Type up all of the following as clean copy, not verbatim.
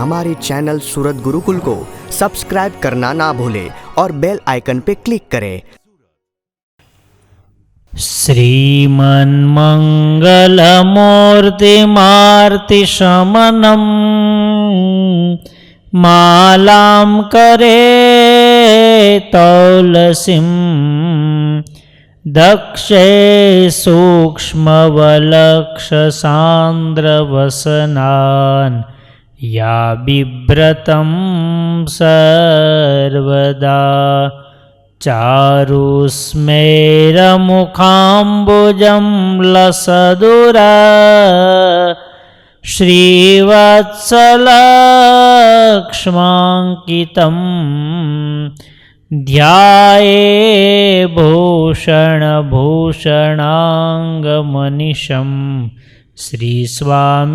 हमारे चैनल सूरत गुरुकुल को सब्सक्राइब करना ना भूलें और बेल आइकन पे क्लिक करें। श्रीमन्मङ्गलमूर्तिमार्तिशमनं मालां करे तौलसीं दक्षे सूक्ष्मवलक्षसान्द्रवसनान् या बिभ्रतं सर्वदा चारुस्मेरमुखाम्बुजं लसदुरा श्रीवत्सलक्ष्माङ्कितं ध्याये भूषणभूषणाङ्गमनिशं श्रीस्वामिनारायणम्।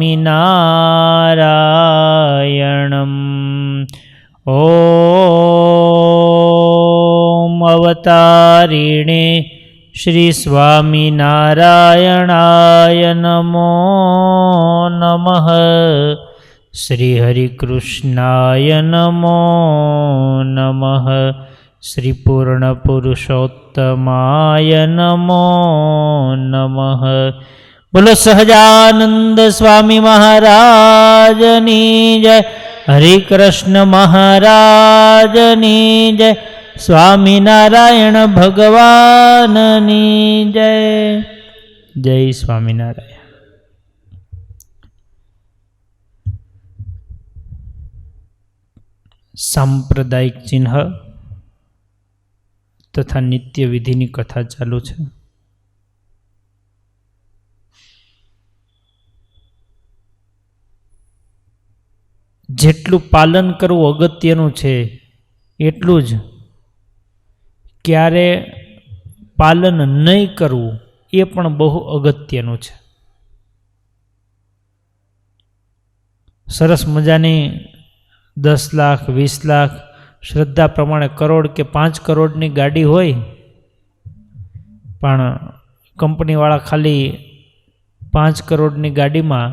ॐ अवतारिणे श्री स्वामिनारायणाय नमो नमः। श्री हरिकृष्णाय नमो नमः। श्री पूर्णपुरुषोत्तमाय नमो नमः। बोलो सहजानंद स्वामी महाराजनी जय। हरिकृष्ण महाराजनी जय। स्वामीनारायण भगवाननी जय। जय स्वामीनारायण। सांप्रदायिक चिन्ह तथा नित्य विधिनी कथा चालू है। જેટલું પાલન કરવું અગત્યનું છે એટલું જ ક્યારે પાલન નહીં કરવું એ પણ બહુ અગત્યનું છે। સરસ મજાની 10 લાખ 20 લાખ શ્રદ્ધા પ્રમાણે કરોડ કે 5 કરોડની ગાડી હોય પણ કંપનીવાળા ખાલી 5 કરોડની ગાડીમાં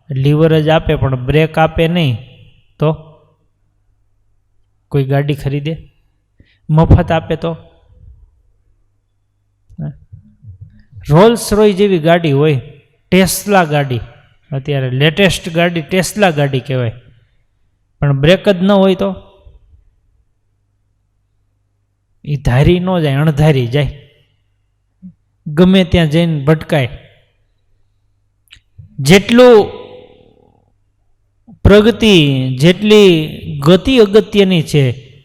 લીવર જ આપે પણ બ્રેક આપે નહીં તો કોઈ ગાડી ખરીદે? મફત આપે તો? રોલ્સ રોય જેવી ગાડી હોય, ટેસ્લા ગાડી, અત્યારે લેટેસ્ટ ગાડી ટેસ્લા ગાડી કહેવાય, પણ બ્રેક જ ન હોય તો એ ધારી ન જાય, અણધારી જાય, ગમે ત્યાં જઈને ભટકાય। જેટલું પ્રગતિ જેટલી ગતિ અગત્યની છે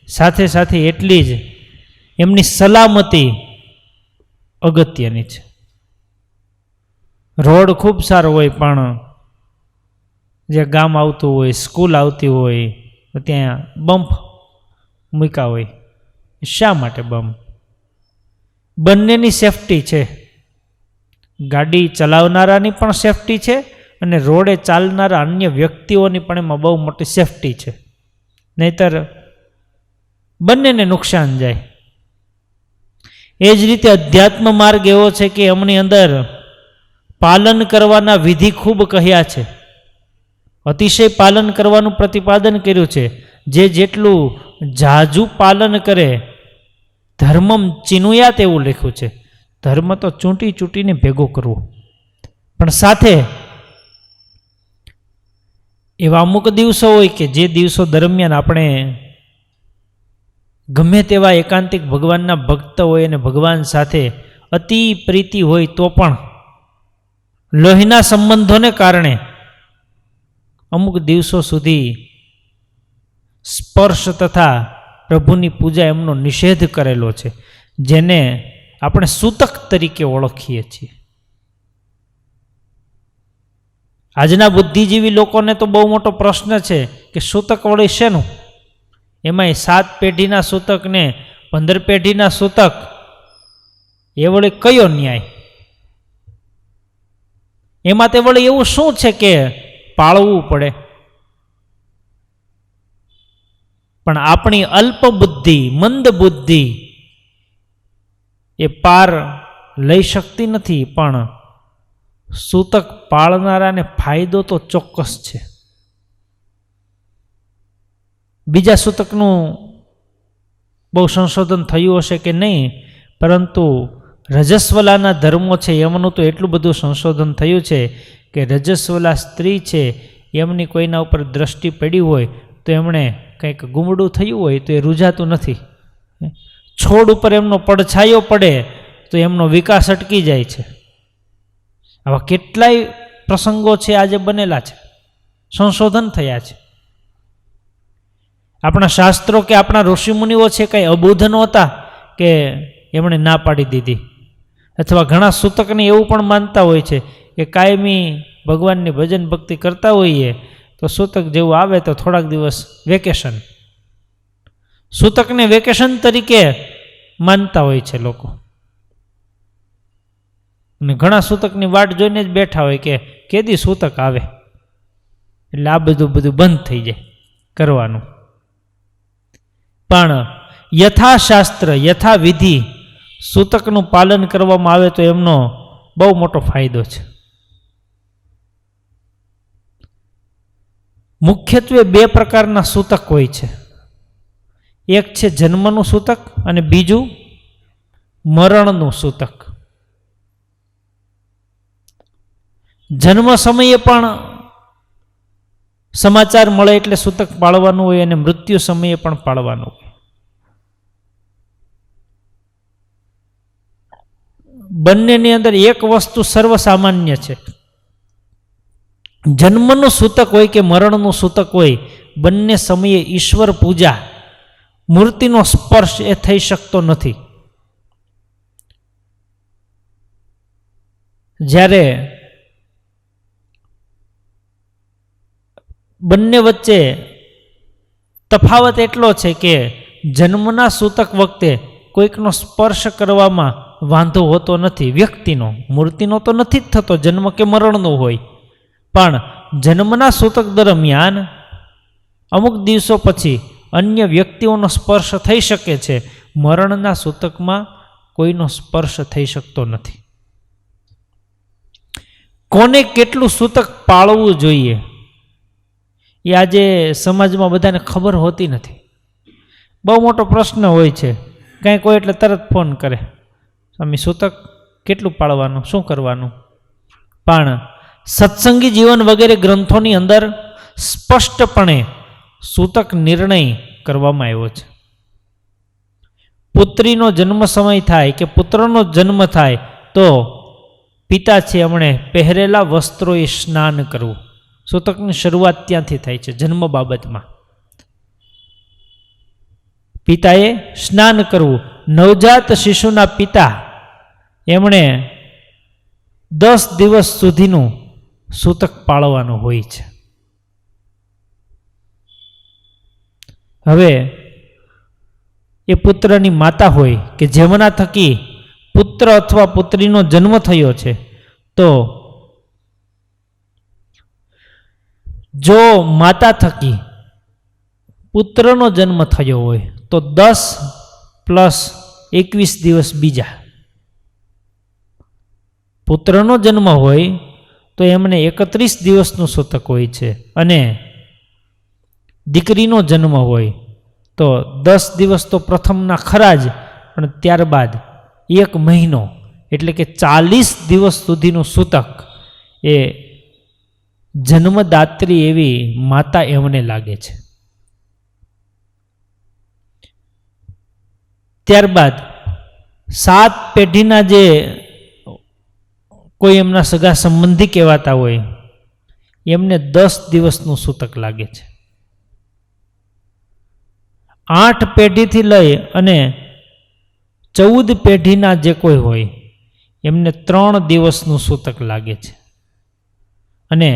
સાથે સાથે એટલી જ એમની સલામતી અગત્યની છે। રોડ ખૂબ સારો હોય પણ જે ગામ આવતું હોય, સ્કૂલ આવતી હોય ત્યાં બમ્પ મૂક્યા હોય, શા માટે બમ્પ? બંનેની સેફટી છે, ગાડી ચલાવનારાની પણ સેફટી છે અને રોડે ચાલનારા અન્ય વ્યક્તિઓની પણ એમાં બહુ મોટી સેફટી છે, નહીતર બંનેને નુકસાન જાય। એ જ રીતે અધ્યાત્મ માર્ગ એવો છે કે એમની અંદર પાલન કરવાના વિધિ ખૂબ કહ્યા છે, અતિશય પાલન કરવાનું પ્રતિપાદન કર્યું છે। જે જેટલું ઝાઝું પાલન કરે ધર્મમ ચિનુયાત એવું લખ્યું છે। ધર્મ તો ચૂંટી ચૂંટીને ભેગો કરવો, પણ સાથે એવા અમુક દિવસો હોય કે જે દિવસો દરમિયાન આપણે ગમે તેવા એકાંતિક ભગવાનના ભક્ત હોય અને ભગવાન સાથે અતિ પ્રીતિ હોય તો પણ લોહીના સંબંધોને કારણે અમુક દિવસો સુધી સ્પર્શ તથા પ્રભુની પૂજા એમનો નિષેધ કરેલો છે, જેને આપણે સૂતક તરીકે ઓળખીએ છીએ। આજના બુદ્ધિજીવી લોકોને તો બહુ મોટો પ્રશ્ન છે કે સૂતક વળી શેનું? એમાંય 7 પેઢીના સૂતક ને 15 પેઢીના સૂતક, એ વળી કયો ન્યાય? એમાં તે વળી એવું શું છે કે પાળવું પડે? પણ આપણી અલ્પ બુદ્ધિ, મંદ બુદ્ધિ એ પાર લઈ શકતી નથી, પણ સૂતક પાળનારાને ફાયદો તો ચોક્કસ છે। બીજા સૂતકનું બહુ સંશોધન થયું હશે કે નહીં, પરંતુ રજસ્વલાના ધર્મો છે એમનું તો એટલું બધું સંશોધન થયું છે કે રજસ્વલા સ્ત્રી છે એમની કોઈના ઉપર દ્રષ્ટિ પડી હોય તો એમણે કંઈક ગુમડું થયું હોય તો એ રૂજાતું નથી. છોડ ઉપર એમનો પડછાયો પડે તો એમનો વિકાસ અટકી જાય છે. આવા કેટલાય પ્રસંગો છે આજે બનેલા છે, સંશોધન થયા છે. આપણા શાસ્ત્રો કે આપણા ઋષિમુનિઓ છે કંઈ અબુધ નહોતા કે એમણે ના પાડી દીધી. અથવા ઘણા સૂતકને એવું પણ માનતા હોય છે કે કાયમી ભગવાનની ભજન ભક્તિ કરતા હોઈએ તો સૂતક જેવું આવે તો થોડાક દિવસ વેકેશન, સૂતકને વેકેશન તરીકે માનતા હોય છે લોકો. અને ઘણા સૂતકની વાટ જોઈને જ બેઠા હોય કે કેદી સૂતક આવે, એટલે આ બધું બંધ થઈ જાય કરવાનું. પણ યથાશાસ્ત્ર યથાવિધિ સૂતકનું પાલન કરવામાં આવે તો એમનો બહુ મોટો ફાયદો છે. મુખ્યત્વે બે પ્રકારના સૂતક હોય છે. એક છે જન્મનું સૂતક અને બીજું મરણનું સૂતક. જન્મ સમયે પણ સમાચાર મળે એટલે સૂતક પાળવાનું હોય અને મૃત્યુ સમયે પણ પાળવાનું હોય. બંનેની અંદર એક વસ્તુ સર્વસામાન્ય છે. જન્મનું સૂતક હોય કે મરણનું સૂતક હોય, બંને સમયે ઈશ્વર પૂજા, મૂર્તિનો સ્પર્શ એ થઈ શકતો નથી. જ્યારે બંને વચ્ચે તફાવત એટલો છે કે જન્મના સૂતક વખતે કોઈકનો સ્પર્શ કરવામાં વાંધો હોતો નથી, વ્યક્તિનો, મૂર્તિનો તો નથી જ થતો, જન્મ કે મરણનો હોય. પણ જન્મના સૂતક દરમિયાન અમુક દિવસો પછી અન્ય વ્યક્તિઓનો સ્પર્શ થઈ શકે છે. મરણના સૂતકમાં કોઈનો સ્પર્શ થઈ શકતો નથી. કોને કેટલું સૂતક પાળવું જોઈએ એ આજે સમાજમાં બધાને ખબર હોતી નથી. બહુ મોટો પ્રશ્ન હોય છે. કાંઈક હોય એટલે તરત ફોન કરે, સ્વામી સૂતક કેટલું પાળવાનું, શું કરવાનું? પણ સત્સંગી જીવન વગેરે ગ્રંથોની અંદર સ્પષ્ટપણે સૂતક નિર્ણય કરવામાં આવ્યો છે. પુત્રીનો જન્મ સમય થાય કે પુત્રનો જન્મ થાય તો પિતા છે એમણે પહેરેલા વસ્ત્રોએ સ્નાન કરવું. સૂતકની શરૂઆત ત્યાંથી થાય છે. જન્મ બાબતમાં પિતાએ સ્નાન કરવું. નવજાત શિશુના પિતા એમણે 10 દિવસ સુધીનું સૂતક પાળવાનું હોય છે. હવે એ પુત્રની માતા હોય કે જેમના થકી પુત્ર અથવા પુત્રીનો જન્મ થયો છે, તો જો માતા થકી પુત્રનો જન્મ થયો હોય તો 10 + 21 દિવસ બીજા. પુત્રનો જન્મ હોય તો એમને 31 દિવસનું સૂતક હોય છે, અને દીકરીનો જન્મ હોય તો 10 દિવસ તો પ્રથમના ખરા જ, પણ ત્યારબાદ 1 મહિનો એટલે કે 40 દિવસ સુધીનું સૂતક એ જન્મદાત્રી એવી માતા એમને લાગે છે. ત્યારબાદ 7 પેઢીના જે કોઈ એમના સગા સંબંધી કહેવાતા હોય એમને 10 દિવસનું સૂતક લાગે છે. 8 પેઢીથી લઈ અને 14 પેઢીના જે કોઈ હોય એમને 3 દિવસનું સૂતક લાગે છે. અને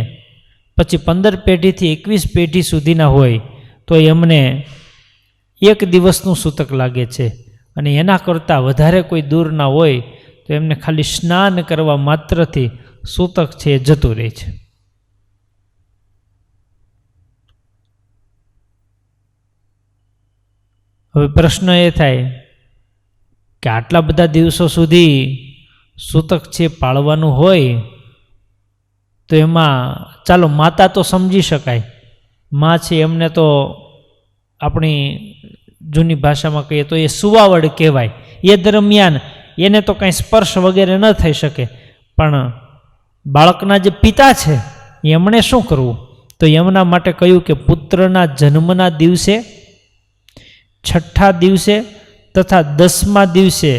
પછી 15 પેઢીથી 21 પેઢી સુધીના હોય તો એમને 1 દિવસનું સૂતક લાગે છે. અને એના કરતાં વધારે કોઈ દૂરના હોય તો એમને ખાલી સ્નાન કરવા માત્રથી સૂતક છે એ જતું રહે છે. હવે પ્રશ્ન એ થાય કે આટલા બધા દિવસો સુધી સૂતક છે પાળવાનું હોય તો એમાં ચાલો માતા તો સમજી શકાય, માં છે એમને તો આપણી જૂની ભાષામાં કહીએ તો એ સુવાવડ કહેવાય. એ દરમિયાન એને તો કાંઈ સ્પર્શ વગેરે ન થઈ શકે, પણ બાળકના જે પિતા છે એમણે શું કરવું? તો એમના માટે કહ્યું કે પુત્રના જન્મના દિવસે, 6ઠ્ઠા દિવસે તથા 10મા દિવસે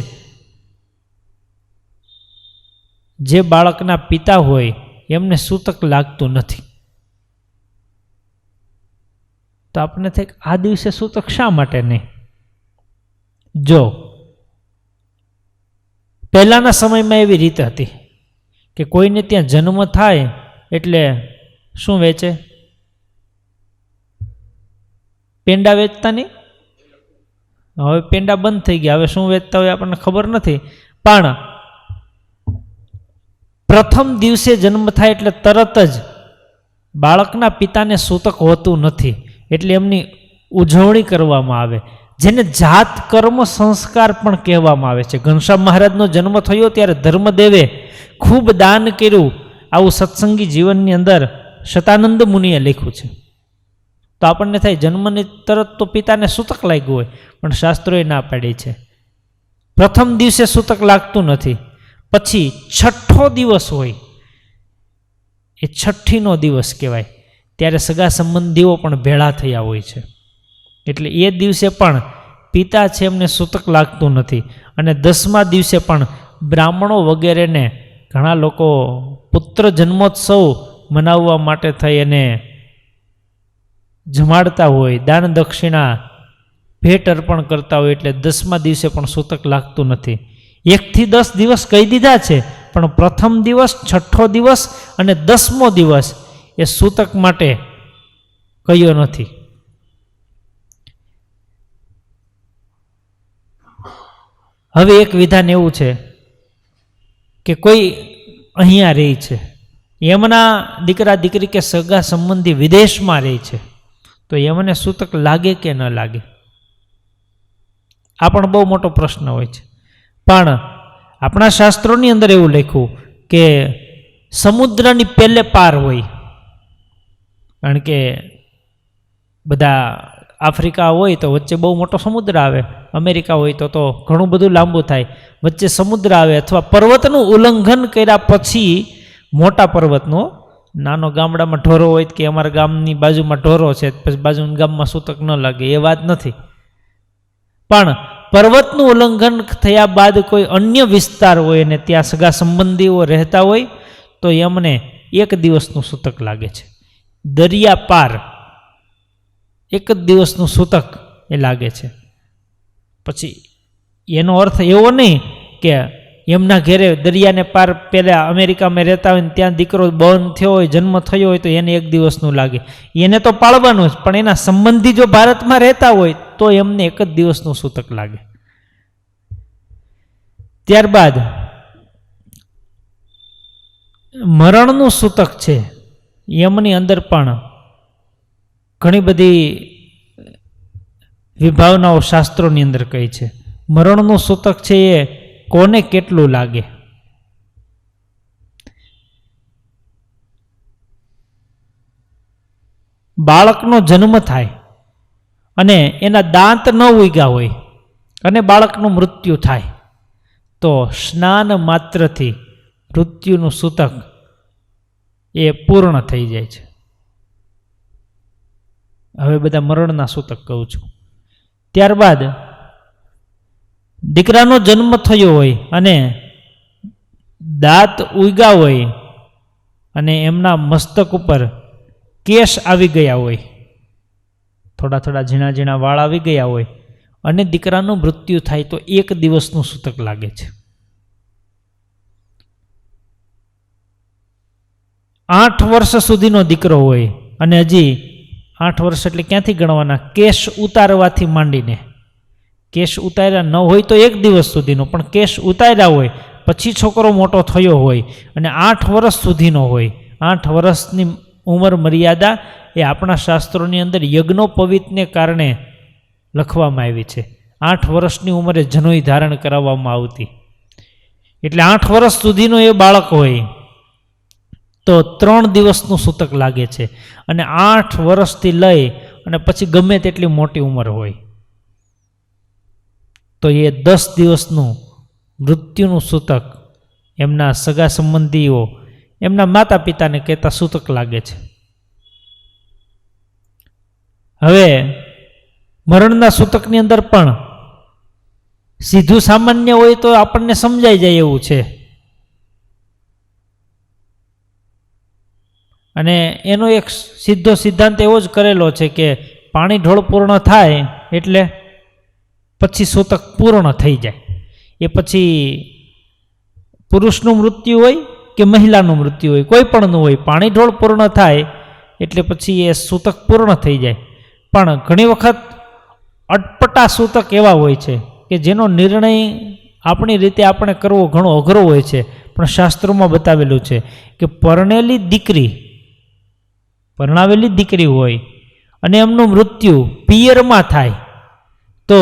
જે બાળકના પિતા હોય એમને સૂતક લાગતું નથી. તો આપણે થાય આ દિવસે સૂતક શા માટે નહીં? જો પહેલાના સમયમાં એવી રીત હતી કે કોઈને ત્યાં જન્મ થાય એટલે શું વેચે? પેંડા વેચતા નહીં. હવે પેંડા બંધ થઈ ગયા, હવે શું વેચતા હોય આપણને ખબર નથી. પણ પ્રથમ દિવસે જન્મ થાય એટલે તરત જ બાળકના પિતાને સૂતક હોતું નથી, એટલે એમની ઉજવણી કરવામાં આવે, જેને જાત કર્મ સંસ્કાર પણ કહેવામાં આવે છે. ઘનશ્યામ મહારાજનો જન્મ થયો ત્યારે ધર્મદેવે ખૂબ દાન કર્યું, આવું સત્સંગી જીવનની અંદર શતાનંદ મુનિએ લખ્યું છે. તો આપણને થાય જન્મની તરત તો પિતાને સૂતક લાગ્યું હોય, પણ શાસ્ત્રોએ ના પાડી છે. પ્રથમ દિવસે સૂતક લાગતું નથી. પછી 6ઠ્ઠો દિવસ હોય, એ 6ઠ્ઠીનો દિવસ કહેવાય, ત્યારે સગા સંબંધીઓ પણ ભેળા થયા હોય છે. એટલે એ દિવસે પણ પિતા છે એમને સૂતક લાગતું નથી. અને 10મા દિવસે પણ બ્રાહ્મણો વગેરેને ઘણા લોકો પુત્ર જન્મોત્સવ મનાવવા માટે થઈ અને જમાડતા હોય, દાન દક્ષિણા ભેટ અર્પણ કરતા હોય, એટલે 10મા દિવસે પણ સૂતક લાગતું નથી. 1 થી 10 દિવસ કહી દીધા છે, પણ પ્રથમ દિવસ, 6ઠ્ઠો દિવસ અને 10મો દિવસ એ સૂતક માટે કહ્યો નથી. હવે એક વિધાન એવું છે કે કોઈ અહીંયા રહે છે, એમના દીકરા દીકરી કે સગા સંબંધી વિદેશમાં રહે છે, તો એમને સૂતક લાગે કે ન લાગે? આ પણ બહુ મોટો પ્રશ્ન હોય છે. પણ આપણા શાસ્ત્રોની અંદર એવું લખ્યું કે સમુદ્રની પેલે પાર હોય, કારણ કે બધા આફ્રિકા હોય તો વચ્ચે બહુ મોટો સમુદ્ર આવે, અમેરિકા હોય તો ઘણું બધું લાંબુ થાય, વચ્ચે સમુદ્ર આવે, અથવા પર્વતનું ઉલ્લંઘન કર્યા પછી મોટા પર્વતનો, નાનો ગામડામાં ઢોરો હોય કે અમારા ગામની બાજુમાં ઢોરો છે પછી બાજુના ગામમાં સૂતક ન લાગે, એ વાત નથી. પણ પર્વતનું ઉલ્લંઘન થયા બાદ કોઈ અન્ય વિસ્તાર હોય અને ત્યાં સગા સંબંધીઓ રહેતા હોય તો એમને 1 દિવસનું સૂતક લાગે છે. દરિયા પાર 1 જ દિવસનું સૂતક એ લાગે છે. પછી એનો અર્થ એવો નહીં કે એમના ઘેરે દરિયાને પાર પહેલાં અમેરિકામાં રહેતા હોય ને ત્યાં દીકરો બંધ થયો હોય, જન્મ થયો હોય તો એને 1 દિવસનું લાગે, એને તો પાળવાનું જ, પણ એના સંબંધી જો ભારતમાં રહેતા હોય તો એમને 1 જ દિવસનું સૂતક લાગે. ત્યારબાદ મરણનું સૂતક છે, એમની અંદર પણ ઘણી બધી વિભાવનાઓ શાસ્ત્રોની અંદર કહી છે. મરણનું સૂતક છે એ કોને કેટલું લાગે? બાળકનો જન્મ થાય અને એના દાંત ન ઉગ્યા હોય અને બાળકનું મૃત્યુ થાય તો સ્નાન માત્રથી મૃત્યુનું સૂતક એ પૂર્ણ થઈ જાય છે. હવે બધા મરણના સૂતક કહું છું. ત્યારબાદ દીકરાનો જન્મ થયો હોય અને દાંત ઉગ્યા હોય અને એમના મસ્તક ઉપર કેશ આવી ગયા હોય, થોડા થોડા ઝીણા ઝીણા વાળ આવી ગયા હોય અને દીકરાનું મૃત્યુ થાય તો 1 દિવસનું સૂતક લાગે છે. 8 વર્ષ સુધીનો દીકરો હોય અને હજી 8 વર્ષ એટલે ક્યાંથી ગણવાના? કેશ ઉતારવાથી માંડીને, કેશ ઉતાર્યા ન હોય તો 1 દિવસ સુધીનો, પણ કેશ ઉતાર્યા હોય પછી છોકરો મોટો થયો હોય અને 8 વર્ષ સુધીનો હોય. 8 વર્ષની ઉંમર મર્યાદા એ આપણા શાસ્ત્રોની અંદર યજ્ઞોપવિતને કારણે લખવામાં આવી છે. 8 વર્ષની ઉંમરે જનોઈ ધારણ કરાવવામાં આવતી, એટલે 8 વર્ષ સુધીનો એ બાળક હોય તો 3 દિવસનું સૂતક લાગે છે. અને 8 વર્ષથી લઈ અને પછી ગમે તેટલી મોટી ઉંમર હોય તો એ 10 દિવસનું મૃત્યુનું સૂતક એમના સગા સંબંધીઓ એમના માતા પિતાને કહેતા સૂતક લાગે છે. હવે મરણના સૂતકની અંદર પણ સીધું સામાન્ય હોય તો આપણને સમજાઈ જાય એવું છે, અને એનો એક સીધો સિદ્ધાંત એવો જ કરેલો છે કે પાણી ઢોળ પૂર્ણ થાય એટલે પછી સૂતક પૂર્ણ થઈ જાય. એ પછી પુરુષનું મૃત્યુ હોય કે મહિલાનું મૃત્યુ હોય, કોઈ પણનું હોય, પાણી ઢોળ પૂર્ણ થાય એટલે પછી એ સૂતક પૂર્ણ થઈ જાય. પણ ઘણી વખત અટપટા સૂતક એવા હોય છે કે જેનો નિર્ણય આપણી રીતે આપણે કરવો ઘણો અઘરો હોય છે, પણ શાસ્ત્રોમાં બતાવેલું છે કે પરણાવેલી દીકરી હોય અને એમનું મૃત્યુ પિયરમાં થાય તો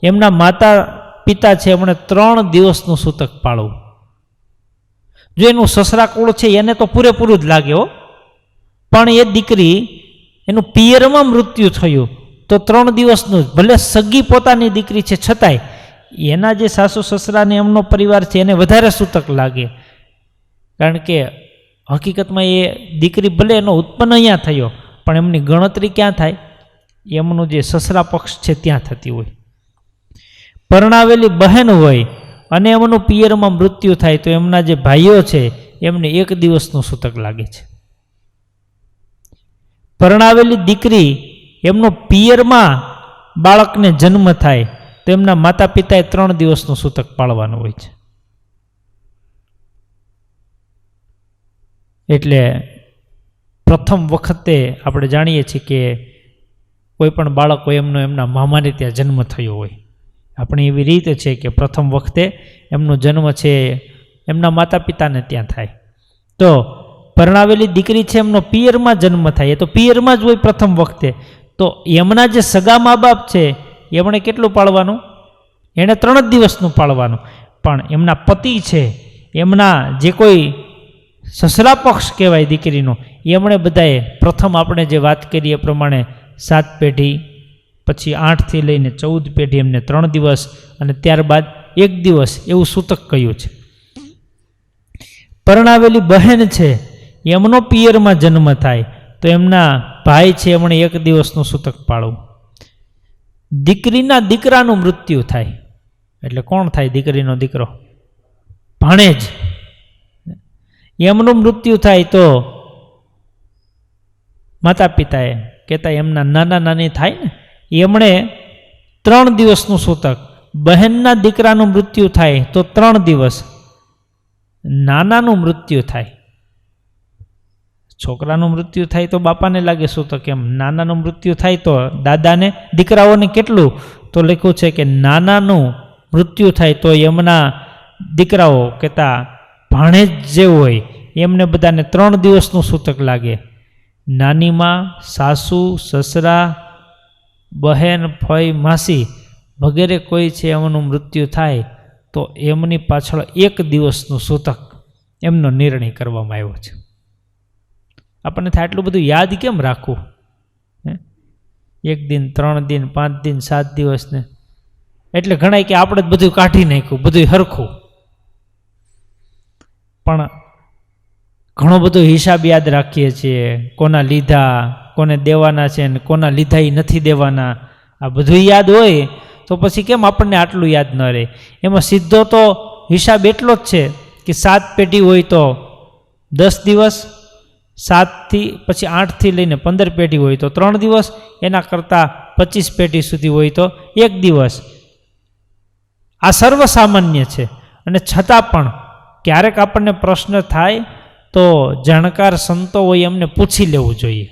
એમના માતા પિતા છે એમણે 3 દિવસનું સૂતક પાળવું. જો એનું સસરા કુળ છે એને તો પૂરેપૂરું જ લાગે હો, પણ એ દીકરી એનું પિયરમાં મૃત્યુ થયું તો 3 દિવસનું જ, ભલે સગી પોતાની દીકરી છે છતાંય એના જે સાસુ સસરાને એમનો પરિવાર છે એને વધારે સૂતક લાગે. કારણ કે હકીકતમાં એ દીકરી ભલે એનો ઉત્પન્ન અહીંયા થયો પણ એમની ગણતરી ક્યાં થાય? એમનું જે સસરા પક્ષ છે ત્યાં થતી હોય. પરણાવેલી બહેન હોય અને એમનું પિયરમાં મૃત્યુ થાય તો એમના જે ભાઈઓ છે એમને 1 દિવસનું સૂતક લાગે છે. પરણાવેલી દીકરી એમનો પિયરમાં બાળકને જન્મ થાય તો એમના માતા પિતાએ 3 દિવસનું સૂતક પાળવાનું હોય છે. એટલે પ્રથમ વખતે આપણે જાણીએ છીએ કે કોઈ પણ બાળક હોય એમનો એમના મામાને ત્યાં જન્મ થયો હોય. આપણી એવી રીત છે કે પ્રથમ વખતે એમનો જન્મ છે એમના માતા પિતાને ત્યાં થાય. તો પરણાવેલી દીકરી છે એમનો પિયરમાં જન્મ થાય, એ તો પિયરમાં જ હોય પ્રથમ વખતે, તો એમના જે સગા મા બાપ છે એમણે કેટલું પાળવાનું? એણે 3 જ દિવસનું પાળવાનું. પણ એમના પતિ છે, એમના જે કોઈ સસરા પક્ષ કહેવાય દીકરીનો, એમણે બધાએ પ્રથમ આપણે જે વાત કરીએ એ પ્રમાણે 7 પેઢી, પછી 8થી લઈને 14 પેઢી એમને 3 દિવસ અને ત્યારબાદ 1 દિવસ એવું સૂતક કહ્યું છે. પરણાવેલી બહેન છે એમનો પિયરમાં જન્મ થાય તો એમના ભાઈ છે એમણે 1 દિવસનું સૂતક પાળવું. દીકરીના દીકરાનું મૃત્યુ થાય એટલે કોણ થાય? દીકરીનો દીકરો, ભાણેજ, એમનું મૃત્યુ થાય તો માતા પિતાએ કહેતા એમના નાના નાની થાય ને એમણે 3 દિવસનું સૂતક. બહેનના દીકરાનું મૃત્યુ થાય તો 3 દિવસ. નાનાનું મૃત્યુ થાય, છોકરાનું મૃત્યુ થાય તો બાપાને લાગે સૂતક, એમ નાનાનું મૃત્યુ થાય તો દાદાને, દીકરાઓને કેટલું? તો લખ્યું છે કે નાનાનું મૃત્યુ થાય તો એમના દીકરાઓ કહેતા ભાણેજ જે હોય એમને બધાને 3 દિવસનું સૂતક લાગે. નાનીમાં, સાસુ, સસરા, બહેન, ફઈ, માસી વગેરે કોઈ છે એમનું મૃત્યુ થાય તો એમની પાછળ 1 દિવસનું સૂતક એમનો નિર્ણય કરવામાં આવ્યો છે. આપણને થાય આટલું બધું યાદ કેમ રાખવું? 1 દિન, 3 દિન, 5 દિન, 7 દિવસને એટલે ઘણાય કે આપણે જ બધું કાઢી નાખ્યું, બધું હરખું. પણ ઘણો બધો હિસાબ યાદ રાખીએ છીએ, કોના લીધા, કોને દેવાના છે ને કોના લીધા એ નથી દેવાના, આ બધું યાદ હોય તો પછી કેમ આપણને આટલું યાદ ન રહે? એમાં સીધો તો હિસાબ એટલો જ છે કે 7 પેઢી હોય તો 10 દિવસ, 7થી પછી 8થી લઈને 15 પેઢી હોય તો 3 દિવસ, એના કરતાં 25 પેઢી સુધી હોય તો 1 દિવસ. આ સર્વસામાન્ય છે. અને છતાં પણ ક્યારેક આપણને પ્રશ્ન થાય તો જાણકાર સંતો હોય એમને પૂછી લેવું જોઈએ.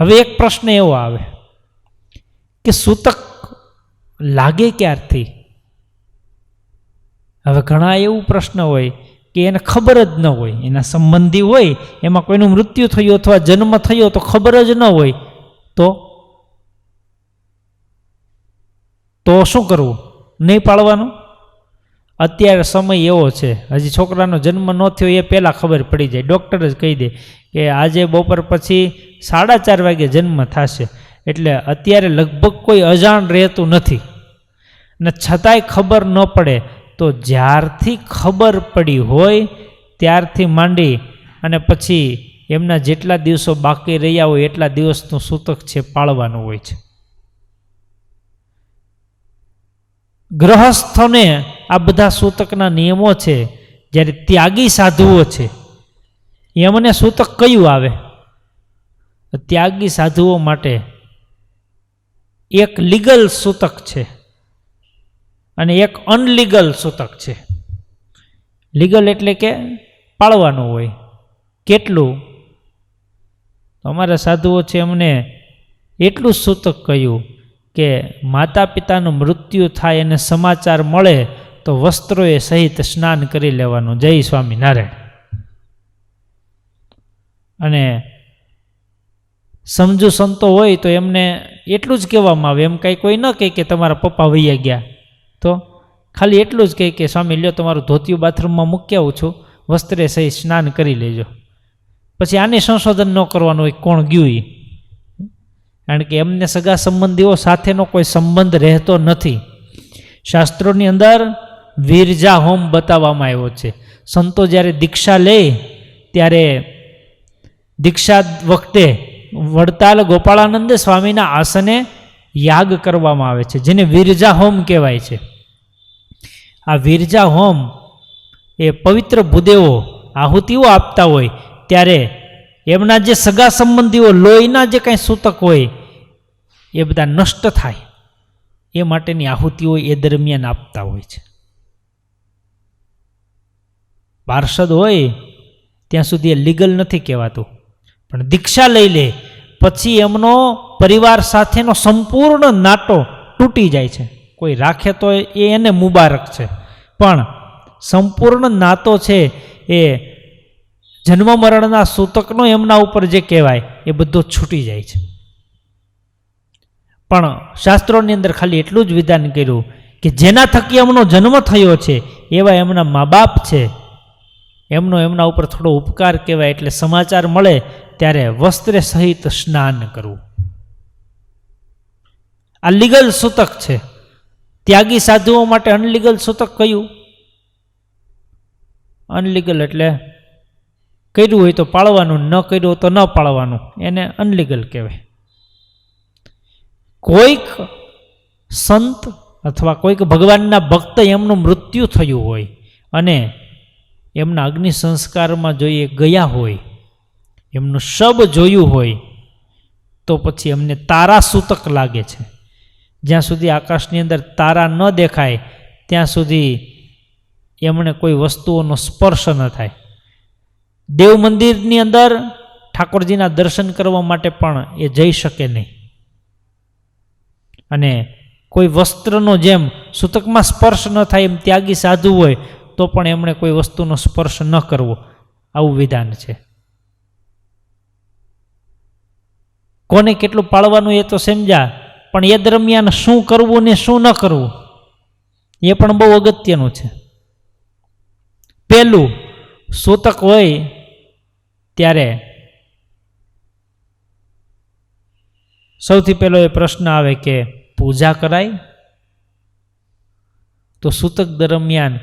હવે એક પ્રશ્ન એવો આવે કે સૂતક લાગે ક્યારથી? હવે ઘણા એવું પ્રશ્ન હોય કે એને ખબર જ ન હોય, એના સંબંધી હોય એમાં કોઈનું મૃત્યુ થયું અથવા જન્મ થયો તો ખબર જ ન હોય તો શું કરવું? નહીં પાળવાનું? અત્યારે સમય એવો છે, હજી છોકરાનો જન્મ ન થયો એ પહેલાં ખબર પડી જાય. ડૉક્ટર જ કહી દે કે આજે બપોર પછી 4:30 વાગે જન્મ થશે. એટલે અત્યારે લગભગ કોઈ અજાણ રહેતું નથી, ને છતાંય ખબર ન પડે. તો જ્યારથી ખબર પડી હોય ત્યારથી માંડી અને પછી એમના જેટલા દિવસો બાકી રહ્યા હોય એટલા દિવસનું સૂતક છે પાળવાનું હોય છે. ગ્રહસ્થોને આ બધા સૂતકના નિયમો છે. જ્યારે ત્યાગી સાધુઓ છે એમને સૂતક કયું આવે? ત્યાગી સાધુઓ માટે એક લીગલ સૂતક છે અને એક અનલીગલ સૂતક છે. લીગલ એટલે કે પાળવાનું હોય. કેટલું? અમારા સાધુઓ છે એમને એટલું સૂતક કહ્યું કે માતા પિતાનું મૃત્યુ થાય અને સમાચાર મળે તો વસ્ત્રોએ સહિત સ્નાન કરી લેવાનું. જય સ્વામિનારાયણ. અને સમજુ સંતો હોય તો એમને એટલું જ કહેવામાં આવે, એમ કાંઈ કોઈ ન કહે કે તમારા પપ્પા વૈયા ગયા, તો ખાલી એટલું જ કહે કે સ્વામી લ્યો તમારું ધોતિયું બાથરૂમમાં મૂકી આવું છું, વસ્ત્રે સહિત સ્નાન કરી લેજો. પછી આને સંશોધન ન કરવાનું હોય કોણ ગયું એ, કારણ કે એમને સગા સંબંધીઓ સાથેનો કોઈ સંબંધ રહેતો નથી. શાસ્ત્રોની અંદર વિરજા હોમ બતાવવામાં આવ્યો છે. સંતો જ્યારે દીક્ષા લે ત્યારે દીક્ષા વખતે વડતાલ ગોપાળાનંદ સ્વામીના આસને યાગ કરવામાં આવે છે, જેને વિરજા હોમ કહેવાય છે. આ વિરજા હોમ એ પવિત્ર ભૂદેવો આહુતિઓ આપતા હોય ત્યારે એમના જે સગા સંબંધીઓ લોહીના જે કાંઈ સૂતક હોય એ બધા નષ્ટ થાય એ માટેની આહુતિઓ એ દરમિયાન આપતા હોય છે. પાર્ષદ હોય ત્યાં સુધી એ લીગલ નથી કહેવાતું, પણ દીક્ષા લઈ લે પછી એમનો પરિવાર સાથેનો સંપૂર્ણ નાતો તૂટી જાય છે. કોઈ રાખે તો એને મુબારક છે, પણ સંપૂર્ણ નાતો છે એ જન્મ મરણના સૂતકનો એમના ઉપર જે કહેવાય એ બધો છૂટી જાય છે. પણ શાસ્ત્રોની અંદર ખાલી એટલું જ વિધાન કર્યું કે જેના થકી એમનો જન્મ થયો છે એવા એમના મા બાપ છે, એમનો એમના ઉપર થોડો ઉપકાર કહેવાય. એટલે સમાચાર મળે ત્યારે વસ્ત્રે સહિત સ્નાન કરવું. આ લીગલ સૂતક છે. ત્યાગી સાધુઓ માટે અનલીગલ સૂતક કયું? અનલીગલ એટલે કર્યું હોય તો પાળવાનું, ન કર્યું હોય તો ન પાળવાનું, એને અનલીગલ કહેવાય. કોઈક સંત અથવા કોઈક ભગવાનના ભક્ત એમનું મૃત્યુ થયું હોય અને એમના અગ્નિ સંસ્કારમાં જોઈએ ગયા હોય, એમનું શબ જોયું હોય, તો પછી એમને તારા સૂતક લાગે છે. જ્યાં સુધી આકાશની અંદર તારા ન દેખાય ત્યાં સુધી એમણે કોઈ વસ્તુઓનો સ્પર્શ ન થાય. દેવ મંદિરની અંદર ઠાકોરજીના દર્શન કરવા માટે પણ એ જઈ શકે નહીં. અને કોઈ વસ્ત્રનો જેમ સૂતકમાં સ્પર્શ ન થાય એમ ત્યાગી સાધુ હોય તો પણ એમણે કોઈ વસ્તુનો સ્પર્શ ન કરવો, આવું વિધાન છે. કોને કેટલું પાળવાનું એ તો સમજ્યા, પણ એ દરમિયાન શું કરવું ને શું ન કરવું એ પણ બહુ અગત્યનું છે. પહેલું, સૂતક હોય ત્યારે સૌથી પહેલો એ પ્રશ્ન આવે કે પૂજા કરાય? તો સૂતક દરમિયાન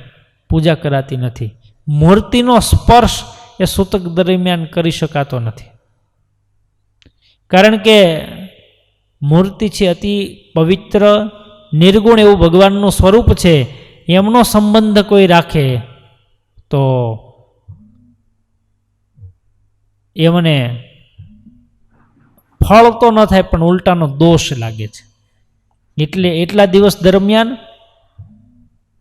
પૂજા કરાતી નથી. મૂર્તિનો સ્પર્શ એ સૂતક દરમિયાન કરી શકાતો નથી, કારણ કે મૂર્તિ છે અતિ પવિત્ર નિર્ગુણ એવું ભગવાનનું સ્વરૂપ છે. એમનો સંબંધ કોઈ રાખે તો એમને ફળ તો ન થાય પણ ઉલટાનો દોષ લાગે છે. એટલે એટલા દિવસ દરમિયાન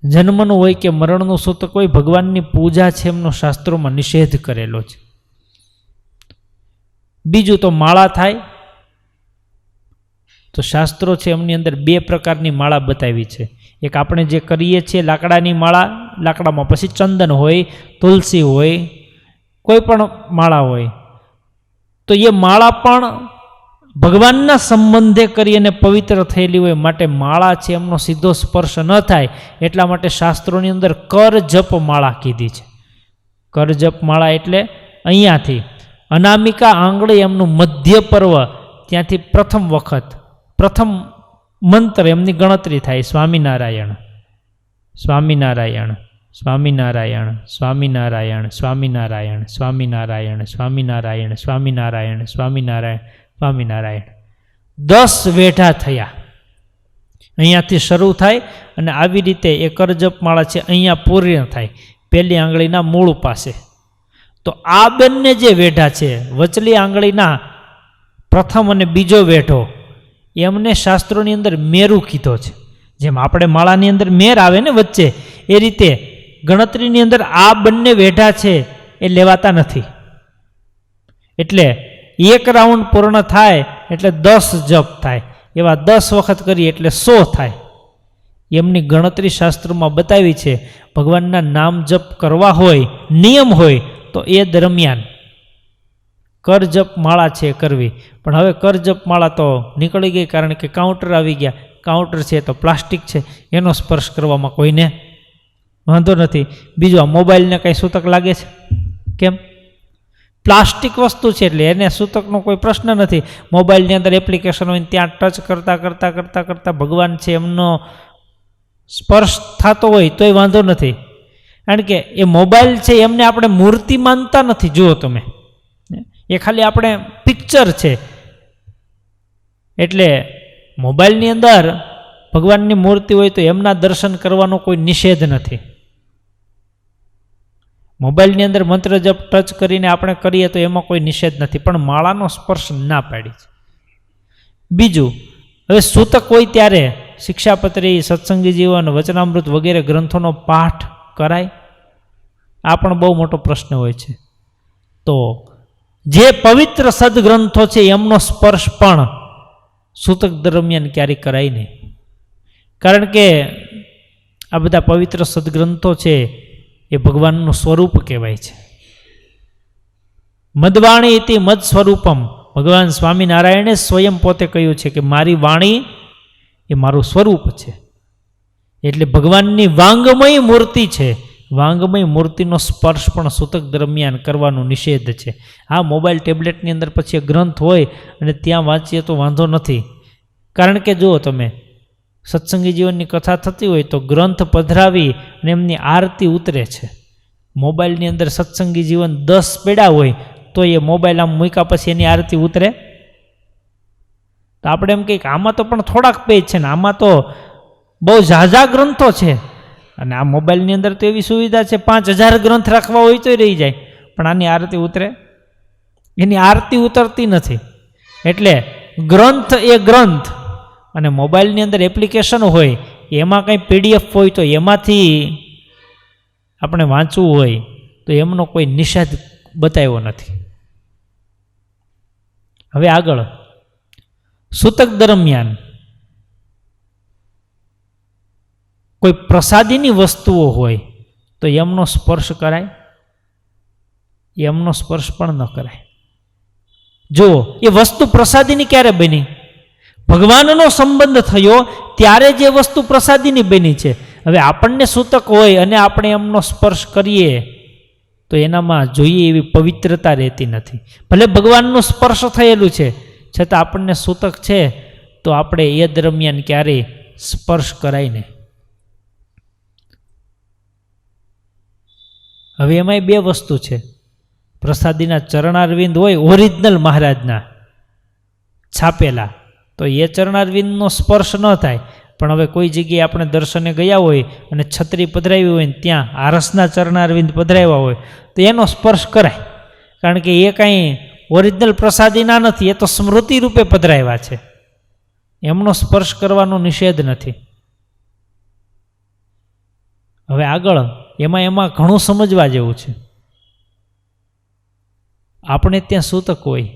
જન્મનું હોય કે મરણનું સૂતક હોય, ભગવાનની પૂજા છે એમનો શાસ્ત્રોમાં નિષેધ કરેલો છે. બીજું તો માળા થાય તો શાસ્ત્રો છે એમની અંદર બે પ્રકારની માળા બતાવી છે. એક આપણે જે કરીએ છીએ લાકડાની માળા, લાકડામાં પછી ચંદન હોય, તુલસી હોય, કોઈ પણ માળા હોય, તો એ માળા પણ ભગવાનના સંબંધે કરી અને પવિત્ર થયેલી હોય માટે માળા છે એમનો સીધો સ્પર્શ ન થાય એટલા માટે શાસ્ત્રોની અંદર કર જપ માળા કીધી છે. કર જપ માળા એટલે અહીંયાથી અનામિકા આંગળી એમનું મધ્ય પર્વ ત્યાંથી પ્રથમ મંત્ર એમની ગણતરી થાય સ્વામિનારાયણ સ્વામિનારાયણ સ્વામિનારાયણ સ્વામિનારાયણ સ્વામિનારાયણ સ્વામિનારાયણ સ્વામિનારાયણ સ્વામિનારાયણ સ્વામિનારાયણ સ્વામિનારાયણ 10 વેઢા થયા. અહીંયાથી શરૂ થાય અને આવી રીતે એ કરજપ માળા છે અહીંયા પૂર્ણ થાય પહેલી આંગળીના મૂળ પાસે. તો આ બંને જે વેઢા છે વચલી આંગળીના પ્રથમ અને બીજો વેઢો એમને શાસ્ત્રોની અંદર મેરું કીધો છે. જેમ આપણે માળાની અંદર મેર આવે ને વચ્ચે, એ રીતે ગણતરીની અંદર આ બંને વેઢા છે એ લેવાતા નથી. એટલે એક રાઉન્ડ પૂર્ણ થાય એટલે 10 જપ થાય, એવા 10 વખત કરીએ એટલે 100 થાય. એમની ગણતરી શાસ્ત્રોમાં બતાવી છે. ભગવાનના નામ જપ કરવા હોય, નિયમ હોય તો એ દરમિયાન કરજપ માળા છે કરવી. પણ હવે કરજપ માળા તો નીકળી ગઈ, કારણ કે કાઉન્ટર આવી ગયા. કાઉન્ટર છે તો પ્લાસ્ટિક છે, એનો સ્પર્શ કરવામાં કોઈને વાંધો નથી. બીજું આ મોબાઈલને કંઈ સૂતક લાગે છે? કેમ? પ્લાસ્ટિક વસ્તુ છે એટલે એને સૂતકનો કોઈ પ્રશ્ન નથી. મોબાઈલની અંદર એપ્લિકેશન હોય ત્યાં ટચ કરતાં ભગવાન છે એમનો સ્પર્શ થતો હોય તોય વાંધો નથી. કારણ કે એ મોબાઈલ છે એમને આપણે મૂર્તિ માનતા નથી. જુઓ તમે, એ ખાલી આપણે પિક્ચર છે. એટલે મોબાઈલની અંદર ભગવાનની મૂર્તિ હોય તો એમના દર્શન કરવાનો કોઈ નિષેધ નથી. મોબાઈલની અંદર મંત્ર જપ ટચ કરીને આપણે કરીએ તો એમાં કોઈ નિષેધ નથી, પણ માળાનો સ્પર્શ ના પાડી છે. બીજું, હવે સૂતક હોય ત્યારે શિક્ષાપત્રી, સત્સંગી જીવન, વચનામૃત વગેરે ગ્રંથોનો પાઠ કરાય? આ પણ બહુ મોટો પ્રશ્ન હોય છે. તો જે પવિત્ર સદગ્રંથો છે એમનો સ્પર્શ પણ સૂતક દરમિયાન ક્યારેય કરાય નહીં. કારણ કે આ બધા પવિત્ર સદગ્રંથો છે એ ભગવાનનું સ્વરૂપ કહેવાય છે. મદવાણી ઇતિ મદ સ્વરૂપમ, ભગવાન સ્વામિનારાયણે સ્વયં પોતે કહ્યું છે કે મારી વાણી એ મારું સ્વરૂપ છે. એટલે ભગવાનની વાંગમય મૂર્તિ છે. વાંગમય મૂર્તિનો સ્પર્શ પણ સૂતક દરમિયાન કરવાનો નિષેધ છે. આ મોબાઈલ ટેબ્લેટની અંદર પછી ગ્રંથ હોય અને ત્યાં વાંચીએ તો વાંધો નથી. કારણ કે જુઓ તમે, સત્સંગી જીવનની કથા થતી હોય તો ગ્રંથ પધરાવી અને એમની આરતી ઉતરે છે. મોબાઈલની અંદર સત્સંગી જીવન 10 પેડા હોય તો એ મોબાઈલ આમ મૂક્યા પછી એની આરતી ઉતરે? તો આપણે એમ કહીએ કે આમાં તો પણ થોડાક પેજ છે ને, આમાં તો બહુ ઝાઝા ગ્રંથો છે. અને આ મોબાઈલની અંદર તો એવી સુવિધા છે 5000 ગ્રંથ રાખવા હોય તો રહી જાય, પણ આની આરતી ઉતરે? એની આરતી ઉતરતી નથી. એટલે ગ્રંથ એ ગ્રંથ, અને મોબાઈલની અંદર એપ્લિકેશન હોય એમાં કંઈ PDF હોય તો એમાંથી આપણે વાંચવું હોય તો એમનો કોઈ નિષેધ બતાવ્યો નથી. હવે આગળ, સૂતક દરમિયાન કોઈ પ્રસાદીની વસ્તુઓ હોય તો એમનો સ્પર્શ કરાય? એમનો સ્પર્શ પણ ન કરાય. જો એ વસ્તુ પ્રસાદીની ક્યારે બની? ભગવાનનો સંબંધ થયો ત્યારે જે વસ્તુ પ્રસાદીની બની છે. હવે આપણને સૂતક હોય અને આપણે એમનો સ્પર્શ કરીએ તો એનામાં જોઈએ એવી પવિત્રતા રહેતી નથી. ભલે ભગવાનનું સ્પર્શ થયેલું છે છતાં આપણને સૂતક છે તો આપણે એ દરમિયાન ક્યારેય સ્પર્શ કરાય નહીં. હવે એમાંય 2 વસ્તુ છે. પ્રસાદીના ચરણારવિંદ હોય ઓરિજિનલ મહારાજના છાપેલા, તો એ ચરણારવિંદનો સ્પર્શ ન થાય. પણ હવે કોઈ જગ્યાએ આપણે દર્શને ગયા હોય અને છત્રી પધરાવી હોય ને ત્યાં આરસના ચરણારવિંદ પધરાવ્યા હોય તો એનો સ્પર્શ કરાય. કારણ કે એ કાંઈ ઓરિજિનલ પ્રસાદીના નથી, એ તો સ્મૃતિ રૂપે પધરાવ્યા છે. એમનો સ્પર્શ કરવાનો નિષેધ નથી. હવે આગળ એમાં ઘણું સમજવા જેવું છે. આપણે ત્યાં સૂતક હોય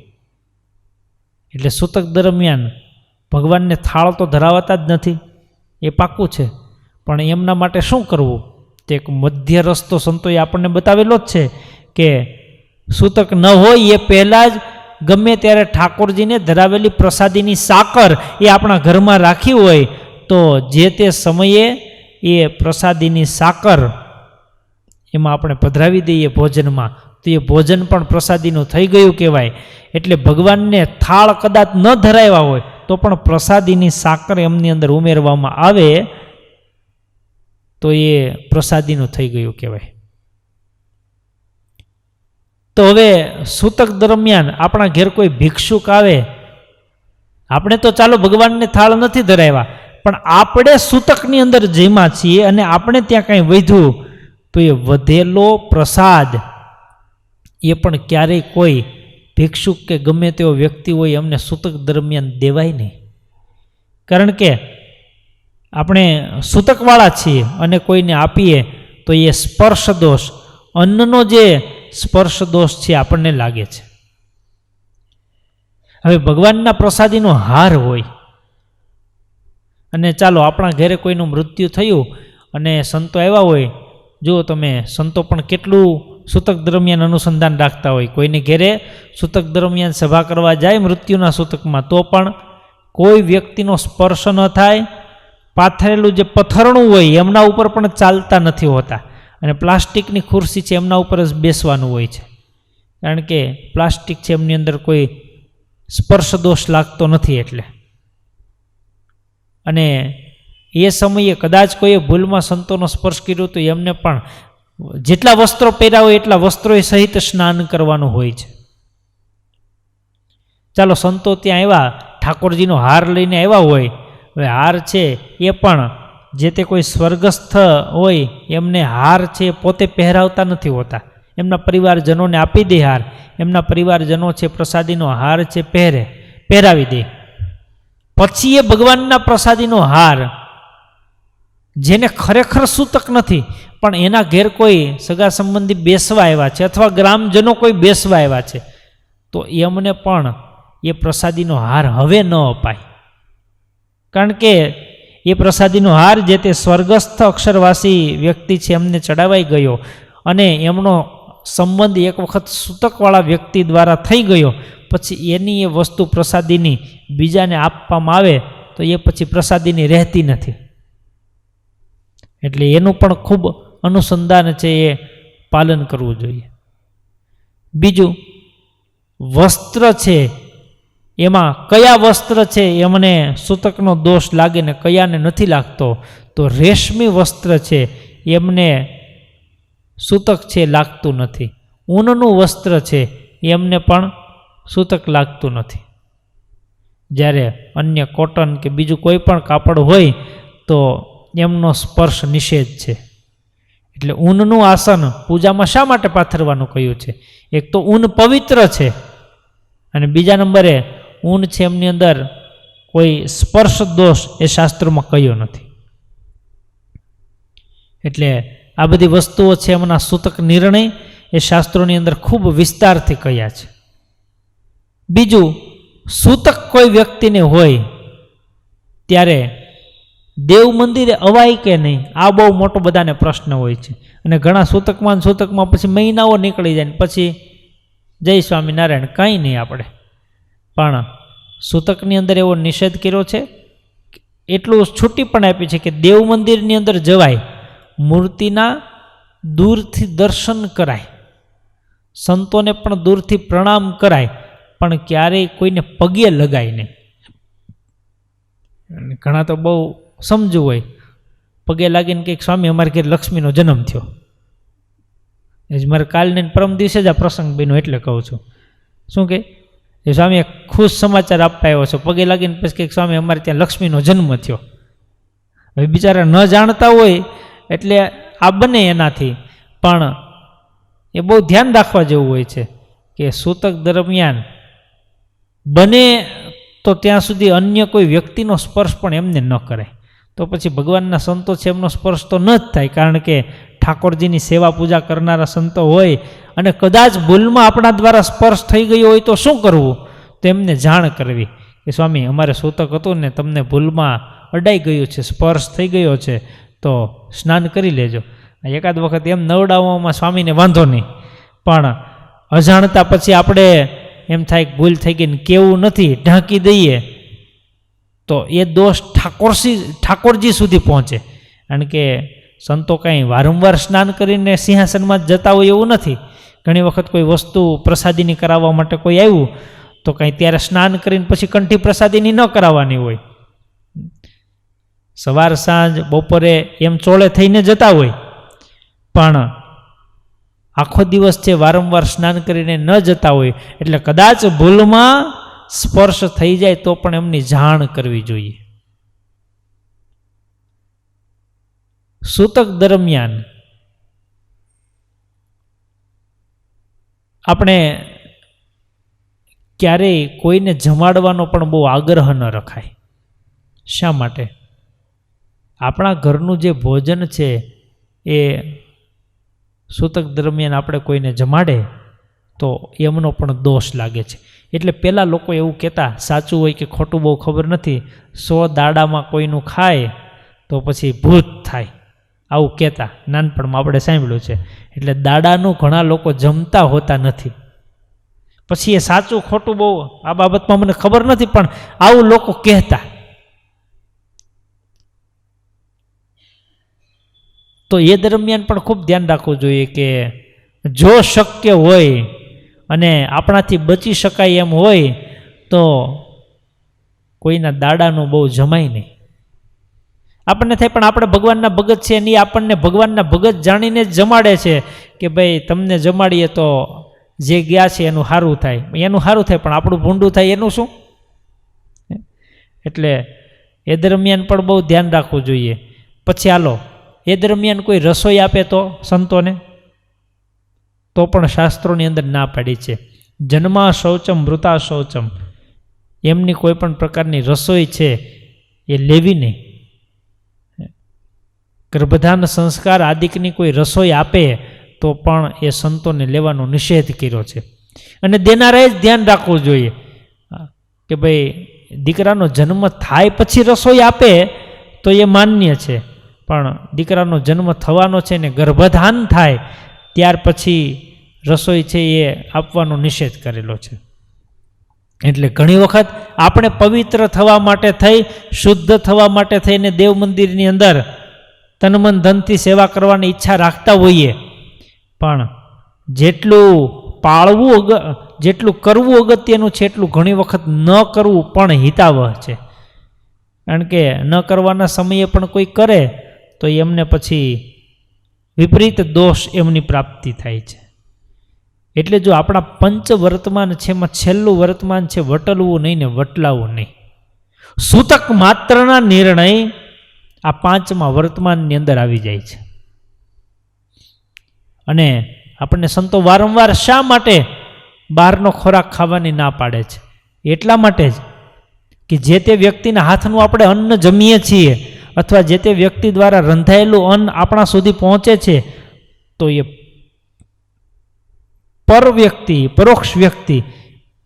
એટલે સૂતક દરમિયાન ભગવાનને થાળ તો ધરાવતા જ નથી, એ પાક્કું છે. પણ એમના માટે શું કરવું તે એક મધ્ય રસ્તો સંતોએ આપણને બતાવેલો જ છે કે સૂતક ન હોય એ પહેલાં જ ગમે ત્યારે ઠાકોરજીને ધરાવેલી પ્રસાદીની સાકર એ આપણા ઘરમાં રાખી હોય તો જે તે સમયે એ પ્રસાદીની સાકર એમાં આપણે પધરાવી દઈએ ભોજનમાં, તો એ ભોજન પણ પ્રસાદીનું થઈ ગયું કહેવાય. એટલે ભગવાનને થાળ કદાચ ન ધરાવ્યા હોય તો પણ પ્રસાદીની સાકર એમની અંદર ઉમેરવામાં આવે તો એ પ્રસાદીનું થઈ ગયું કહેવાય. તો હવે સૂતક દરમિયાન આપણા ઘેર કોઈ ભિક્ષુક આવે, આપણે તો ચાલો ભગવાનને થાળ નથી ધરાવ્યા, પણ આપણે સૂતકની અંદર જમ્યા છીએ અને આપણે ત્યાં કાંઈ વધ્યું તો એ વધેલો પ્રસાદ એ પણ ક્યારેય કોઈ ભિક્ષુક કે ગમે તેવો વ્યક્તિ હોય એમને સૂતક દરમિયાન દેવાય નહીં. કારણ કે આપણે સૂતકવાળા છીએ અને કોઈને આપીએ તો એ સ્પર્શ દોષ, અન્નનો જે સ્પર્શ દોષ છે આપણને લાગે છે. હવે ભગવાનના પ્રસાદીનો હાર હોય અને ચાલો આપણા ઘરે કોઈનું મૃત્યુ થયું અને સંતો આવ્યા હોય, જુઓ તમે સંતો પણ કેટલું સૂતક દરમિયાન અનુસંધાન રાખતા હોય. કોઈને ઘેરે સૂતક દરમિયાન સભા કરવા જાય મૃત્યુના સૂતકમાં તો પણ કોઈ વ્યક્તિનો સ્પર્શ ન થાય, પાથરેલું જે પથરણું હોય એમના ઉપર પણ ચાલતા નથી હોતા અને પ્લાસ્ટિકની ખુરશી છે એમના ઉપર જ બેસવાનું હોય છે, કારણ કે પ્લાસ્ટિક છે એમની અંદર કોઈ સ્પર્શ દોષ લાગતો નથી. એટલે અને એ સમયે કદાચ કોઈએ ભૂલમાં સંતોનો સ્પર્શ કર્યો તો એમને પણ જેટલા વસ્ત્રો પહેર્યા હોય એટલા વસ્ત્રોએ સહિત સ્નાન કરવાનું હોય છે. ચાલો સંતો ત્યાં આવ્યા, ઠાકોરજીનો હાર લઈને આવ્યા હોય, હવે હાર છે એ પણ જે તે કોઈ સ્વર્ગસ્થ હોય એમને હાર છે પોતે પહેરાવતા નથી હોતા, એમના પરિવારજનોને આપી દે હાર, એમના પરિવારજનો છે પ્રસાદીનો હાર છે પહેરાવી દે. પછી એ ભગવાનના પ્રસાદીનો હાર જેને ખરેખર સૂતક નથી પણ એના ઘેર કોઈ સગા સંબંધી બેસવા આવ્યા છે અથવા ગ્રામજનો કોઈ બેસવા આવ્યા છે તો એમને પણ એ પ્રસાદીનો હાર હવે ન અપાય. કારણ કે એ પ્રસાદીનો હાર જે તે સ્વર્ગસ્થ અક્ષરવાસી વ્યક્તિ છે એમને ચડાવાઈ ગયો અને એમનો સંબંધ એક વખત સૂતકવાળા વ્યક્તિ દ્વારા થઈ ગયો, પછી એની એ વસ્તુ પ્રસાદીની બીજાને આપવામાં આવે તો એ પછી પ્રસાદીની રહેતી નથી. એટલે એનું પણ ખૂબ અનુસંધાન છે એ પાલન કરવું જોઈએ. બીજું, વસ્ત્ર છે એમાં કયા વસ્ત્ર છે એમને સૂતકનો દોષ લાગે ને કયાને નથી લાગતો, તો રેશમી વસ્ત્ર છે એમને સૂતક છે લાગતું નથી, ઊનનું વસ્ત્ર છે એમને પણ સૂતક લાગતું નથી. જ્યારે અન્ય કોટન કે બીજું કોઈ પણ કાપડ હોય તો એમનો સ્પર્શ નિષેધ છે. એટલે ઊનનું આસન પૂજામાં શા માટે પાથરવાનું કહ્યું છે? એક તો ઊન પવિત્ર છે અને બીજા નંબરે ઊન છે એમની અંદર કોઈ સ્પર્શ દોષ એ શાસ્ત્રોમાં કહ્યો નથી. એટલે આ બધી વસ્તુઓ છે એમના સૂતક નિર્ણય એ શાસ્ત્રોની અંદર ખૂબ વિસ્તારથી કહ્યા છે. બીજું, સૂતક કોઈ વ્યક્તિને હોય ત્યારે દેવ મંદિરે અવાય કે નહીં, આ બહુ મોટો બધાને પ્રશ્ન હોય છે અને ઘણા સૂતકમાં પછી મહિનાઓ નીકળી જાય ને પછી જય સ્વામિનારાયણ કંઈ નહીં આપણે. પણ સૂતકની અંદર એવો નિષેધ કર્યો છે, એટલું છૂટી પણ આપી છે કે દેવ મંદિરની અંદર જવાય, મૂર્તિના દૂરથી દર્શન કરાય, સંતોને પણ દૂરથી પ્રણામ કરાય, પણ ક્યારેય કોઈને પગે લગાય નહીં. ઘણા તો બહુ સમજવું હોય, પગે લાગીને કંઈક સ્વામી અમારે ઘેર લક્ષ્મીનો જન્મ થયો, એ જ મારે કાલને પરમ દિવસે જ આ પ્રસંગ બન્યો એટલે કહું છું. શું કે એ સ્વામીએ ખુશ સમાચાર આપવા આવ્યો છો, પગે લાગીને પછી કંઈક સ્વામી અમારે ત્યાં લક્ષ્મીનો જન્મ થયો. હવે બિચારા ન જાણતા હોય એટલે આ બને એનાથી, પણ એ બહુ ધ્યાન રાખવા જેવું હોય છે કે સૂતક દરમિયાન બને તો ત્યાં સુધી અન્ય કોઈ વ્યક્તિનો સ્પર્શ પણ એમને ન કરે, તો પછી ભગવાનના સંતો છે એમનો સ્પર્શ તો ન જ થાય. કારણ કે ઠાકોરજીની સેવા પૂજા કરનારા સંતો હોય અને કદાચ ભૂલમાં આપણા દ્વારા સ્પર્શ થઈ ગયો હોય તો શું કરવું? તો એમને જાણ કરવી કે સ્વામી અમારે સૂતક હતું ને તમને ભૂલમાં અડાઈ ગયું છે, સ્પર્શ થઈ ગયો છે, તો સ્નાન કરી લેજો. એકાદ વખત એમ નવડાવવામાં સ્વામીને વાંધો નહીં, પણ અજાણતા પછી આપણે એમ થાય કે ભૂલ થઈ ગઈ ને કેવું નથી, ઢાંકી દઈએ, તો એ દોષ ઠાકોરજી સુધી પહોંચે. કારણ કે સંતો કાંઈ વારંવાર સ્નાન કરીને સિંહાસનમાં જ જતા હોય એવું નથી. ઘણી વખત કોઈ વસ્તુ પ્રસાદીની કરાવવા માટે કોઈ આવ્યું તો કાંઈ ત્યારે સ્નાન કરીને પછી કંઠી પ્રસાદીની ન કરાવવાની હોય. સવાર સાંજ બપોરે એમ ચોળે થઈને જતા હોય, પણ આખો દિવસ છે વારંવાર સ્નાન કરીને ન જતા હોય, એટલે કદાચ ભૂલમાં સ્પર્શ થઈ જાય તો પણ એમની જાણ કરવી જોઈએ. સૂતક દરમિયાન આપણે ક્યારેય કોઈને જમાડવાનો પણ બહુ આગ્રહ ન રખાય. શા માટે? આપણા ઘરનું જે ભોજન છે એ સૂતક દરમિયાન આપણે કોઈને જમાડે તો એમનો પણ દોષ લાગે છે. એટલે પહેલાં લોકો એવું કહેતા, સાચું હોય કે ખોટું બહુ ખબર નથી, 100 દાડામાં કોઈનું ખાય તો પછી ભૂત થાય, આવું કહેતા. નાનપણમાં આપણે સાંભળ્યું છે. એટલે દાડાનું ઘણા લોકો જમતા હોતા નથી. પછી એ સાચું ખોટું બહુ આ બાબતમાં મને ખબર નથી, પણ આવું લોકો કહેતા. તો એ દરમિયાન પણ ખૂબ ધ્યાન રાખવું જોઈએ કે જો શક્ય હોય અને આપણાથી બચી શકાય એમ હોય તો કોઈના દાડાનું બહુ જમાય નહીં. આપણને થાય પણ આપણે ભગવાનના ભગત છે એની આપણને ભગવાનના ભગત જાણીને જ જમાડે છે કે ભાઈ તમને જમાડીએ તો જે ગયા છે એનું સારું થાય. એનું સારું થાય પણ આપણું ભૂંડું થાય એનું શું? એટલે એ દરમિયાન પણ બહુ ધ્યાન રાખવું જોઈએ. પછી હાલો એ દરમિયાન કોઈ રસોઈ આપે તો સંતોને, તો પણ શાસ્ત્રોની અંદર ના પાડી છે. જન્મા શૌચમ મૃતા શૌચમ, એમની કોઈ પણ પ્રકારની રસોઈ છે એ લેવી નહીં. ગર્ભધાન સંસ્કાર આદિકની કોઈ રસોઈ આપે તો પણ એ સંતોને લેવાનો નિષેધ કર્યો છે. અને દેનારાએ જ ધ્યાન રાખવું જોઈએ કે ભાઈ દીકરાનો જન્મ થાય પછી રસોઈ આપે તો એ માન્ય છે, પણ દીકરાનો જન્મ થવાનો છે ને ગર્ભધાન થાય ત્યાર પછી રસોઈ છે એ આપવાનો નિષેધ કરેલો છે. એટલે ઘણી વખત આપણે પવિત્ર થવા માટે થઈ, શુદ્ધ થવા માટે થઈને દેવ મંદિરની અંદર તન મન ધનથી સેવા કરવાની ઈચ્છા રાખતા હોઈએ, પણ જેટલું પાળવું જેટલું કરવું અગત્યનું છે એટલું ઘણી વખત ન કરવું પણ હિતાવહ છે. કારણ કે ન કરવાના સમયે પણ કોઈ કરે તો એમને પછી વિપરીત દોષ એમની પ્રાપ્તિ થાય છે. એટલે જો આપણા પંચ વર્તમાન છે એમાં છેલ્લું વર્તમાન છે વટલવું નહીં ને વટલાવવું નહીં. સૂતક માત્રના નિર્ણય આ 5મા વર્તમાનની અંદર આવી જાય છે. અને આપણને સંતો વારંવાર શા માટે બહારનો ખોરાક ખાવાની ના પાડે છે? એટલા માટે જ કે જે તે વ્યક્તિના હાથનું આપણે અન્ન જમીએ છીએ અથવા જે તે વ્યક્તિ દ્વારા રંધાયેલું અન્ન આપણા સુધી પહોંચે છે તો એ પર વ્યક્તિ, પરોક્ષ વ્યક્તિ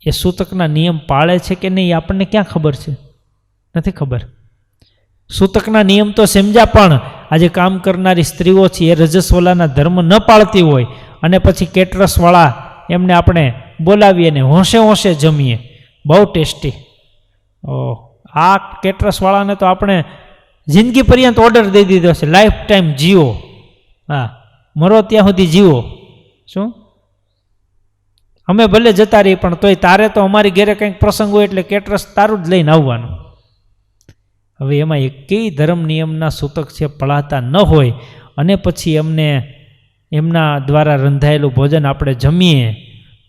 એ સૂતકના નિયમ પાળે છે કે નહીં આપણને ક્યાં ખબર છે? નથી ખબર. સૂતકના નિયમ તો સમજ્યા, પણ આજે કામ કરનારી સ્ત્રીઓ છે એ રજસ્વલાના ધર્મ ન પાળતી હોય અને પછી કેટરસવાળા એમને આપણે બોલાવીએ ને હોંશે હોંશે જમીએ, બહુ ટેસ્ટી. આ કેટરસવાળાને તો આપણે જિંદગી પર્યંત ઓર્ડર દઈ દીધો છે, લાઈફ ટાઈમ જીવો, હા મરો ત્યાં સુધી જીવો. શું અમે ભલે જતા રહીએ પણ તોય તારે તો અમારી ઘરે કંઈક પ્રસંગ હોય એટલે કેટરસ તારું જ લઈને આવવાનું. હવે એમાં એકેય ધર્મ નિયમના સૂતક છે પળાતા ન હોય અને પછી એમને એમના દ્વારા રંધાયેલું ભોજન આપણે જમીએ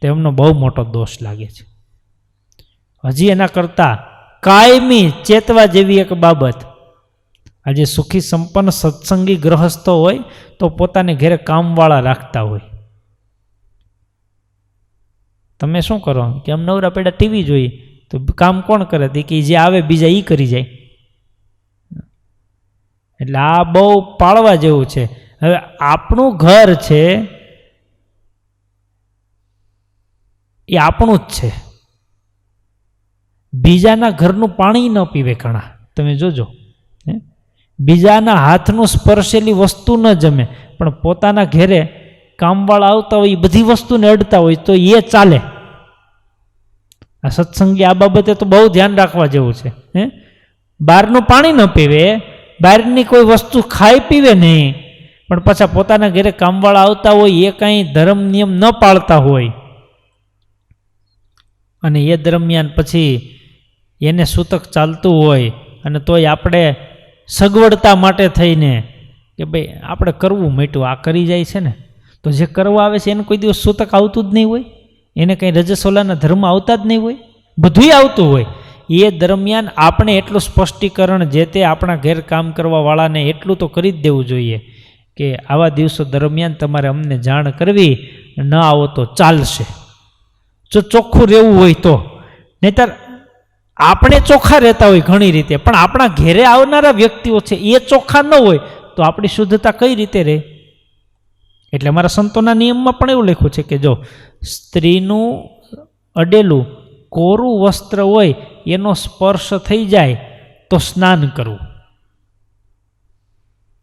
તો એમનો બહુ મોટો દોષ લાગે છે. હજી એના કરતાં કાયમી ચેતવા જેવી એક બાબત, આજે સુખી સંપન્ન સત્સંગી ગ્રહસ્થો હોય તો પોતાને ઘરે કામવાળા રાખતા હોય. તમે શું કરો કે આમ નવરા પેડા ટીવી જોઈ તો કામ કોણ કરે? કે જે આવે બીજા એ કરી જાય. એટલે આ બહુ પાળવા જેવું છે. હવે આપણું ઘર છે એ આપણું જ છે, બીજાના ઘરનું પાણી ન પીવે ઘણા, તમે જોજો. બીજાના હાથનું સ્પર્શેલી વસ્તુ ન જમે, પણ પોતાના ઘરે કામવાળા આવતા હોય એ બધી વસ્તુને અડતા હોય તો એ ચાલે. આ સત્સંગી આ બાબતે તો બહુ ધ્યાન રાખવા જેવું છે. બહારનું પાણી ન પીવે, બહારની કોઈ વસ્તુ ખાઈ પીવે નહીં, પણ પાછા પોતાના ઘરે કામવાળા આવતા હોય એ કાંઈ ધર્મ નિયમ ન પાળતા હોય અને એ દરમિયાન પછી એને સૂતક ચાલતું હોય અને તોય આપણે સગવડતા માટે થઈને કે ભાઈ આપણે કરવું માંડ્યું, આ કરી જાય છે ને, તો જે કરવા આવે છે એને કોઈ દિવસ સૂતક આવતું જ નહીં હોય, એને કંઈ રજસોલાના ધર્મ આવતા જ નહીં હોય, બધુંય આવતું હોય. એ દરમિયાન આપણે એટલું સ્પષ્ટીકરણ જે તે આપણા ઘેર કામ કરવાવાળાને એટલું તો કરી જ દેવું જોઈએ કે આવા દિવસો દરમિયાન તમારે અમને જાણ કરવી, ન આવો તો ચાલશે, જો ચોખ્ખું રહેવું હોય તો. નહીંતર આપણે ચોખ્ખા રહેતા હોય ઘણી રીતે, પણ આપણા ઘેરે આવનારા વ્યક્તિઓ છે એ ચોખ્ખા ન હોય તો આપણી શુદ્ધતા કઈ રીતે રહે? એટલે અમારા સંતોના નિયમમાં પણ એવું લખ્યું છે કે જો સ્ત્રીનું અડેલું કોરું વસ્ત્ર હોય એનો સ્પર્શ થઈ જાય તો સ્નાન કરવું,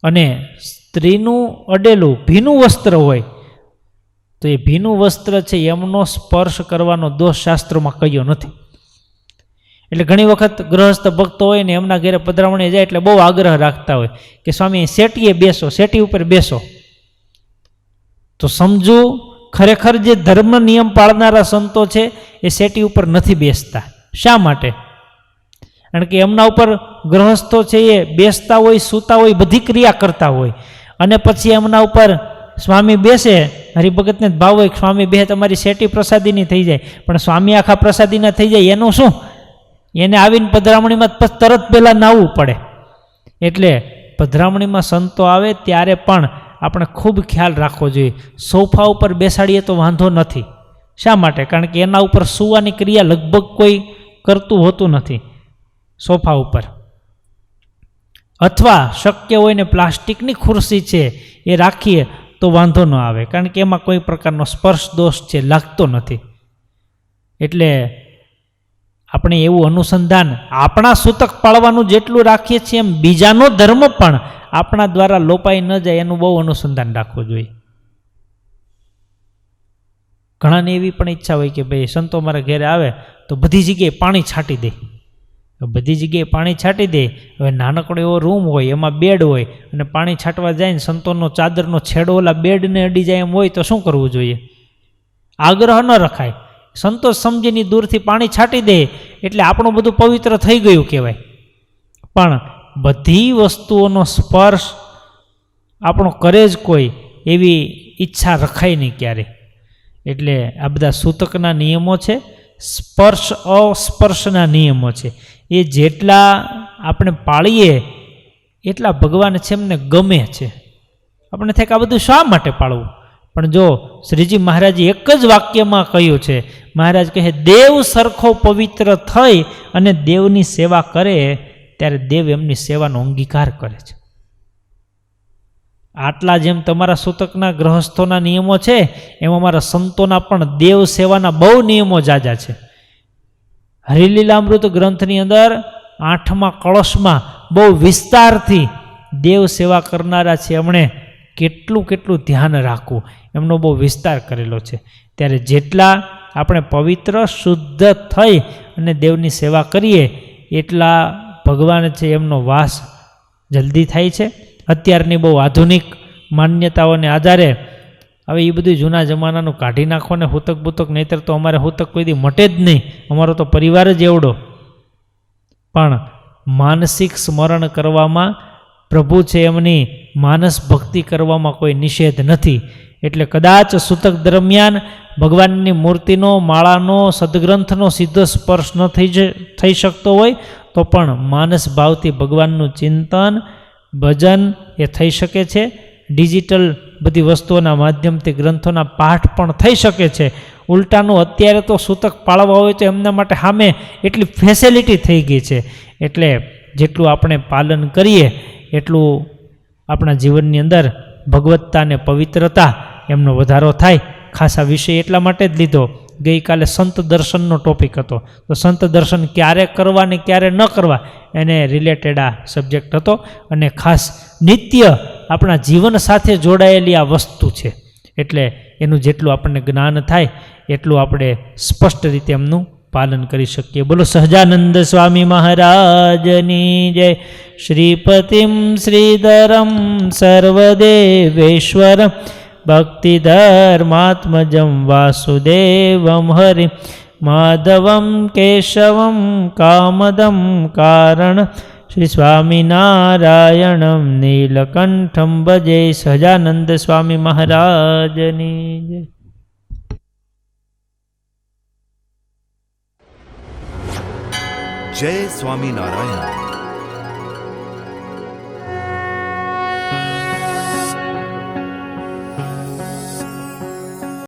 અને સ્ત્રીનું અડેલું ભીનું વસ્ત્ર હોય તો એ ભીનું વસ્ત્ર છે એમનો સ્પર્શ કરવાનો દોષ શાસ્ત્રોમાં કયો નથી. એટલે ઘણી વખત ગૃહસ્થ ભક્તો હોય ને એમના ઘરે પધરામણી જાય એટલે બહુ આગ્રહ રાખતા હોય કે સ્વામી શેટીએ બેસો, શેટી ઉપર બેસો. તો સમજુ ખરેખર જે ધર્મ નિયમ પાળનારા સંતો છે એ શેટી ઉપર નથી બેસતા. શા માટે? કારણ કે એમના ઉપર ગૃહસ્થો છે એ બેસતા હોય, સૂતા હોય, બધી ક્રિયા કરતા હોય, અને પછી એમના ઉપર સ્વામી બેસે, હરિભગતને ભાવ હોય સ્વામી બે તમારી શેટી પ્રસાદીની થઈ જાય, પણ સ્વામી આખા પ્રસાદીના થઈ જાય એનું શું? એને આવીને પધરામણીમાં તરત પહેલાં નાહવું પડે. એટલે પધરામણીમાં સંતો આવે ત્યારે પણ આપણે ખૂબ ખ્યાલ રાખવો જોઈએ. સોફા ઉપર બેસાડીએ તો વાંધો નથી. શા માટે? કારણ કે એના ઉપર સૂવાની ક્રિયા લગભગ કોઈ કરતું હોતું નથી સોફા ઉપર. અથવા શક્ય હોય ને પ્લાસ્ટિકની ખુરશી છે એ રાખીએ તો વાંધો ન આવે, કારણ કે એમાં કોઈ પ્રકારનો સ્પર્શ દોષ છે લાગતો નથી. એટલે આપણે એવું અનુસંધાન આપણા સૂતક પાળવાનું જેટલું રાખીએ છીએ એમ બીજાનો ધર્મ પણ આપણા દ્વારા લોપાઈ ન જાય એનું બહુ અનુસંધાન રાખવું જોઈએ. ઘણાને એવી પણ ઈચ્છા હોય કે ભાઈ સંતો મારા ઘરે આવે તો બધી જગ્યાએ પાણી છાંટી દે, બધી જગ્યાએ પાણી છાંટી દે. હવે નાનકડો એવો રૂમ હોય, એમાં બેડ હોય, અને પાણી છાંટવા જાય ને સંતોનો ચાદરનો છેડો ઓલા બેડને અડી જાય એમ હોય તો શું કરવું જોઈએ? આગ્રહ ન રખાય. સંતોષ સમજીને દૂરથી પાણી છાંટી દે એટલે આપણું બધું પવિત્ર થઈ ગયું કહેવાય. પણ બધી વસ્તુઓનો સ્પર્શ આપણો કરે જ કોઈ એવી ઈચ્છા રખાય નહીં ક્યારે. એટલે આ બધા સૂતકના નિયમો છે, સ્પર્શ અસ્પર્શના નિયમો છે. એ જેટલા આપણે પાળીએ એટલા ભગવાન છે એમને ગમે છે. આપણે થાય કે આ બધું શા માટે પાળવું? પણ જો શ્રીજી મહારાજે એક જ વાક્યમાં કહ્યું છે, મહારાજ કહે દેવ સરખો પવિત્ર થઈ અને દેવની સેવા કરે ત્યારે દેવ એમની સેવાનો અંગીકાર કરે છે. આટલા જેમ તમારા સૂતકના ગ્રહસ્થોના નિયમો છે એમ અમારા સંતોના પણ દેવ સેવાના બહુ નિયમો જાજા છે. હરિલીલામૃત ગ્રંથની અંદર 8મા કળશમાં બહુ વિસ્તારથી દેવ સેવા કરનારા છે એમણે કેટલું ધ્યાન રાખવું એમનો બહુ વિસ્તાર કરેલો છે. ત્યારે જેટલા આપણે પવિત્ર શુદ્ધ થઈ અને દેવની સેવા કરીએ એટલા ભગવાન છે એમનો વાસ જલ્દી થાય છે. અત્યારની બહુ આધુનિક માન્યતાઓને આધારે હવે એ બધું જૂના જમાનાનું કાઢી નાખો ને હુતક બુતક, નહીતર તો અમારે હુતક કોઈ દી મટે જ નહીં. અમારો તો પરિવાર જ એવડો. પણ માનસિક સ્મરણ કરવામાં પ્રભુ છે એમની માનસ ભક્તિ કરવામાં કોઈ નિષેધ નથી. એટલે કદાચ સૂતક દરમિયાન ભગવાનની મૂર્તિનો, માળાનો, સદગ્રંથનો સીધો સ્પર્શ ન થઈ શકતો હોય તો પણ માનસ ભાવથી ભગવાનનું ચિંતન, ભજન એ થઈ શકે છે. ડિજિટલ બધી વસ્તુઓના માધ્યમથી ગ્રંથોના પાઠ પણ થઈ શકે છે. ઉલટાનું અત્યારે તો સૂતક પાળવા હોય તો એમના માટે સામે એટલી ફેસિલિટી થઈ ગઈ છે. એટલે જેટલું આપણે પાલન કરીએ એટલું આપણા જીવનની અંદર ભગવત્તા અને પવિત્રતા એમનો વધારો થાય. ખાસ આ વિષય એટલા માટે જ લીધો, ગઈકાલે સંત દર્શનનો ટોપિક હતો, તો સંત દર્શન ક્યારે કરવા ને ક્યારે ન કરવા એને રિલેટેડ આ સબ્જેક્ટ હતો. અને ખાસ નિત્ય આપણા જીવન સાથે જોડાયેલી આ વસ્તુ છે, એટલે એનું જેટલું આપણને જ્ઞાન થાય એટલું આપણે સ્પષ્ટ રીતે એમનું પાલન કરી શકીએ. બોલો સહજાનંદ સ્વામી મહારાજની જય. શ્રીપતિમ શ્રીધરમ સર્વદેવેશ્વરમ ભક્તિધર્માત્મજમ વાસુદેવમ હરિ માધવમ કેશવમ કામદમ કારણ શ્રી સ્વામિનારાયણમ નીલકંઠમ ભજે. સહજાનંદ સ્વામી મહારાજની જય. જય સ્વામિનારાયણ.